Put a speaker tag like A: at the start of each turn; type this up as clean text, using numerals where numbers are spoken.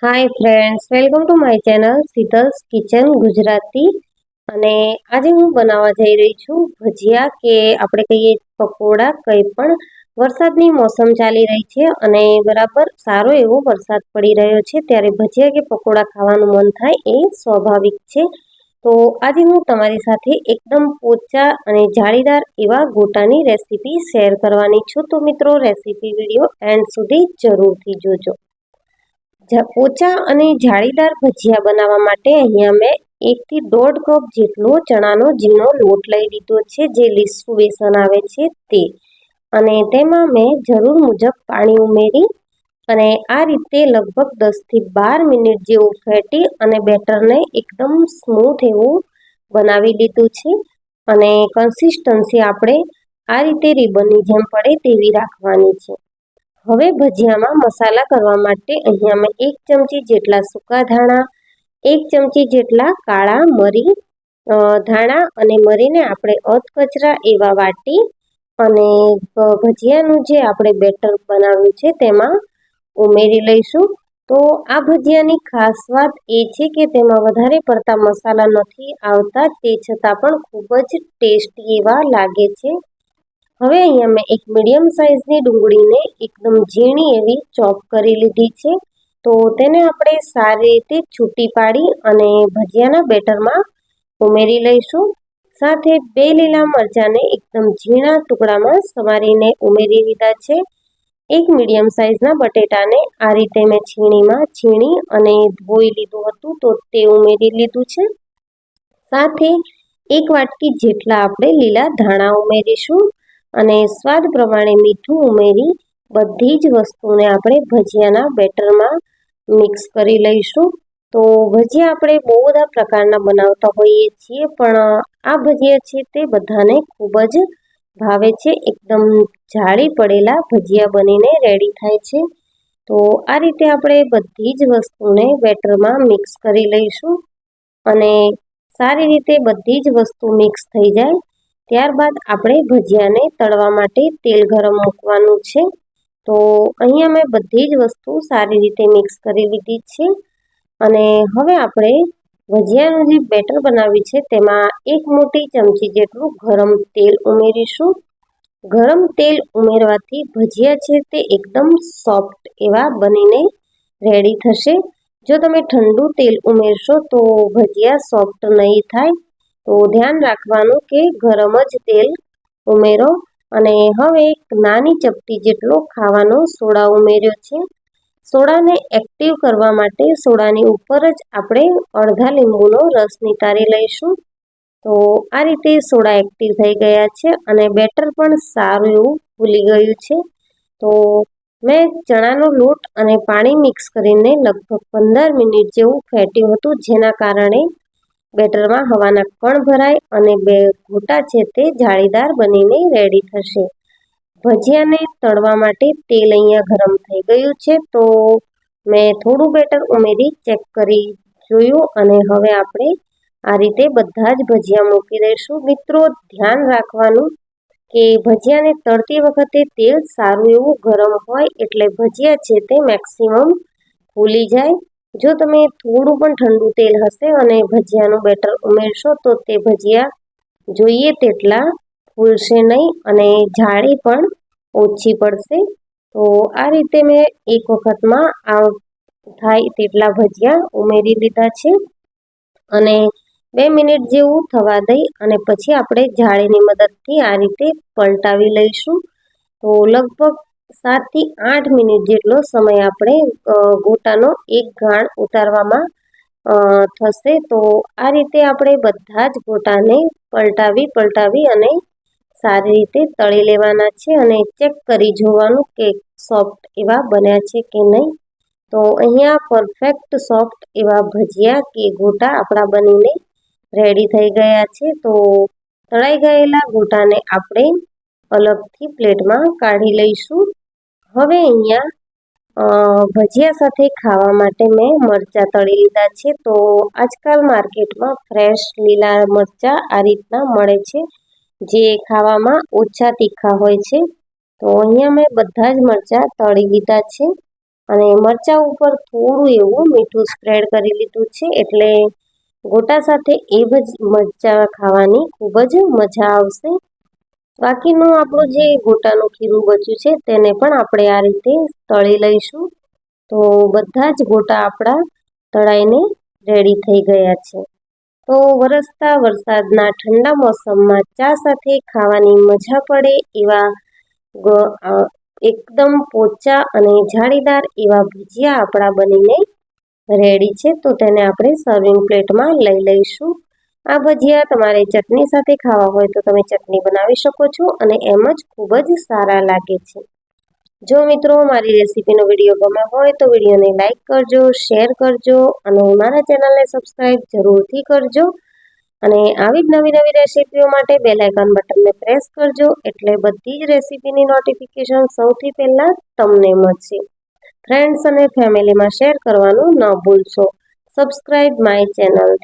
A: Hi friends, welcome to my channel Sheetal's kitchen Gujarati. અને આજે હું બનાવવા જઈ રહી છું ભજીયા કે આપણે કહીએ પકોડા, કંઈ પણ. વરસાદની મોસમ ચાલી રહી છે અને બરાબર સારો એવો વરસાદ પડી રહ્યો છે, ત્યારે ભજીયા કે પકોડા ખાવાનું મન થાય એ સ્વાભાવિક છે. તો આજે હું તમારી સાથે એકદમ પોચા અને જાળીદાર એવા ગોટાની રેસીપી શેર કરવાની છું. તો મિત્રો, રેસીપી વિડીયો એન્ડ સુધી જરૂરથી જોજો. પોચા અને જાળીદાર ભજીયા બનાવવા માટે અહીંયા મેં 1 થી 1.5 કપ જેટલો ચણાનો ઝીણો લોટ લઈ લીધો છે, જે લીસું બેસન આવે છે તે. અને તેમાં મેં જરૂર મુજબ પાણી ઉમેરી અને આ રીતે લગભગ 10 થી 12 મિનિટ જેવું ફેટી અને બેટરને એકદમ સ્મૂથ એવું બનાવી લીધું છે. અને કન્સિસ્ટન્સી આપણે આ રીતે રીબનની જેમ પડે તેવી રાખવાની છે. હવે ભજીયામાં મસાલા કરવા માટે અહીંયા મેં 1 ચમચી જેટલા સૂકા ધાણા, 1 ચમચી જેટલા કાળા મરી, ધાણા અને મરીને આપણે અધકચરા એવા વાટી અને ભજીયાનું જે આપણે બેટર બનાવ્યું છે તેમાં ઉમેરી લઈશું. તો આ ભજીયાની ખાસ વાત એ છે કે તેમાં વધારે પડતા મસાલા નથી આવતા, તે છતાં પણ ખૂબ જ ટેસ્ટી એવા લાગે છે. હવે અહીંયા મેં એક મીડિયમ સાઇઝની ડુંગળીને એકદમ ઝીણી એવી ચોપ કરી લીધી છે. તો તેને આપણે સારી રીતે છૂટી પાડી અને ભજીયાના બેટરમાં ઉમેરી લઈશું. સાથે 2 લીલા મરચાંને એકદમ ઝીણા ટુકડામાં સમારીને ઉમેરી લીધા છે. એક મીડિયમ સાઇઝના બટેટાને આ રીતે મેં છીણી અને ધોઈ લીધું હતું, તો તે ઉમેરી લીધું છે. સાથે 1 વાટકી જેટલા આપણે લીલા ધાણા ઉમેરીશું અને સ્વાદ પ્રમાણે મીઠું ઉમેરી બધી જ વસ્તુને આપણે ભજીયાના બેટરમાં મિક્સ કરી લઈશું. તો ભજીયા આપણે બહુ બધા પ્રકારના બનાવતા હોઈએ છીએ, પણ આ ભજીયા છે તે બધાને ખૂબ જ ભાવે છે. એકદમ જાળી પડેલા ભજીયા બનીને રેડી થાય છે. તો આ રીતે આપણે બધી જ વસ્તુને બેટરમાં મિક્સ કરી લઈશું અને સારી રીતે બધી જ વસ્તુ મિક્સ થઈ જાય ત્યારબાદ આપણે ભજીયાને તળવા માટે તેલ ગરમ મૂકવાનું છે. તો અહીંયા મેં બધી જ વસ્તુ સારી રીતે મિક્સ કરી લીધી છે અને હવે આપણે ભજીયાનું જે બેટર બનાવ્યું છે તેમાં 1 મોટી ચમચી જેટલું ગરમ તેલ ઉમેરીશું. ગરમ તેલ ઉમેરવાથી ભજીયા છે તે એકદમ સોફ્ટ એવા બનીને રેડી થશે. જો તમે ઠંડુ તેલ ઉમેરશો તો ભજીયા સોફ્ટ નહીં થાય, તો ધ્યાન રાખવાનું કે ગરમ જ તેલ ઉમેરો. અને હવે એક નાની ચપટી જેટલો ખાવાનો સોડા ઉમેર્યો છે. સોડાને એક્ટિવ કરવા માટે સોડાની ઉપર જ આપણે અડધા લીંબુનો રસ નિતારી લઈશું. તો આ રીતે સોડા એક્ટિવ થઈ ગયા છે અને બેટર પણ સારું એવું ફૂલી ગયું છે. તો મેં ચણાનો લોટ અને પાણી મિક્સ કરીને લગભગ 15 મિનિટ જેવું ફેટ્યું હતું, જેના કારણે બેટરમાં હવાના કણ ભરાય અને ગોટા છે તે જાળીદાર બનીને રેડી થશે. ભજીયાને તળવા માટે તેલ અહીંયા ગરમ થઈ ગયું છે, તો મેં થોડું બેટર ઉમેરી ચેક કરી જોયું અને હવે આપણે આ રીતે બધા જ ભજીયા મૂકી દઈશું. મિત્રો, ધ્યાન રાખવાનું કે ભજીયાને તળતી વખતે તેલ સારું એવું ગરમ હોય એટલે ભજીયા છે તે મેક્સિમમ ફૂલી જાય. જો તમે થોડું પણ ઠંડુ તેલ હશે અને ભજીયાનું બેટર ઉમેરશો તો તે ભજીયા જોઈએ તેટલા ફૂલશે નહીં અને જાળી પણ ઓછી પડશે. તો આ રીતે મેં એક વખતમાં આ થાય તેટલા ભજીયા ઉમેરી લીધા છે અને 2 મિનિટ જેવું થવા દઈ અને પછી આપણે જાળીની મદદથી આ રીતે પલટાવી લઈશું. તો લગભગ 7 થી 8 મિનિટ જેટલો સમય આપણે ગોટાનો એક ગાણ ઉતારવામાં થશે. તો આ રીતે આપણે બધા જ ગોટાને પલટાવી અને સારી રીતે તળી લેવાના છે અને ચેક કરી જોવાનું કે સોફ્ટ એવા બન્યા છે કે નહીં. તો અહીંયા પરફેક્ટ સોફ્ટ એવા ભજીયા કે ગોટા આપણા બનીને રેડી થઈ ગયા છે. તો તળાઈ ગયેલા ગોટાને આપણે અલગથી પ્લેટમાં કાઢી લઈશું. હવે અહીંયા ભજીયા સાથે ખાવા માટે મેં મરચાં તળી લીધા છે. તો આજકાલ માર્કેટમાં ફ્રેશ લીલા મરચાં આ રીતના મળે છે, જે ખાવામાં ઓછા તીખા હોય છે. તો અહીંયા મેં બધા જ મરચાં તળી લીધા છે અને મરચાં ઉપર થોડું એવું મીઠું સ્પ્રેડ કરી લીધું છે, એટલે ગોટા સાથે એ મરચાં ખાવાની ખૂબ જ મજા આવશે. બાકીનું આપણું જે ગોટાનું ખીરું બચ્યું છે તેને પણ આપણે આ રીતે તળી લઈશું. તો બધા જ ગોટા આપણા તળાઈને રેડી થઈ ગયા છે. તો વરસતા વરસાદના ઠંડા મોસમમાં ચા સાથે ખાવાની મજા પડે એવા એકદમ પોચા અને જાળીદાર એવા ભજીયા આપણા બનીને રેડી છે. તો તેને આપણે સર્વિંગ પ્લેટમાં લઈ લઈશું. આ ભજીયા તમારે ચટણી સાથે ખાવા હોય તો તમે ચટણી બનાવી શકો છો અને એમ જ ખૂબ જ સારા લાગે છે. જો મિત્રો મારી રેસીપીનો વિડીયો ગમ્યો હોય તો વિડીયોને લાઈક કરજો, શેર કરજો અને મારા ચેનલને સબસ્ક્રાઈબ જરૂરથી કરજો. અને આવી જ નવી નવી રેસીપીઓ માટે બેલ આઇકન બટનને પ્રેસ કરજો, એટલે બધી જ રેસીપીની નોટિફિકેશન સૌથી પહેલાં તમને મળશે. ફ્રેન્ડ્સ અને ફેમિલીમાં શેર કરવાનું ન ભૂલશો. Subscribe my channel.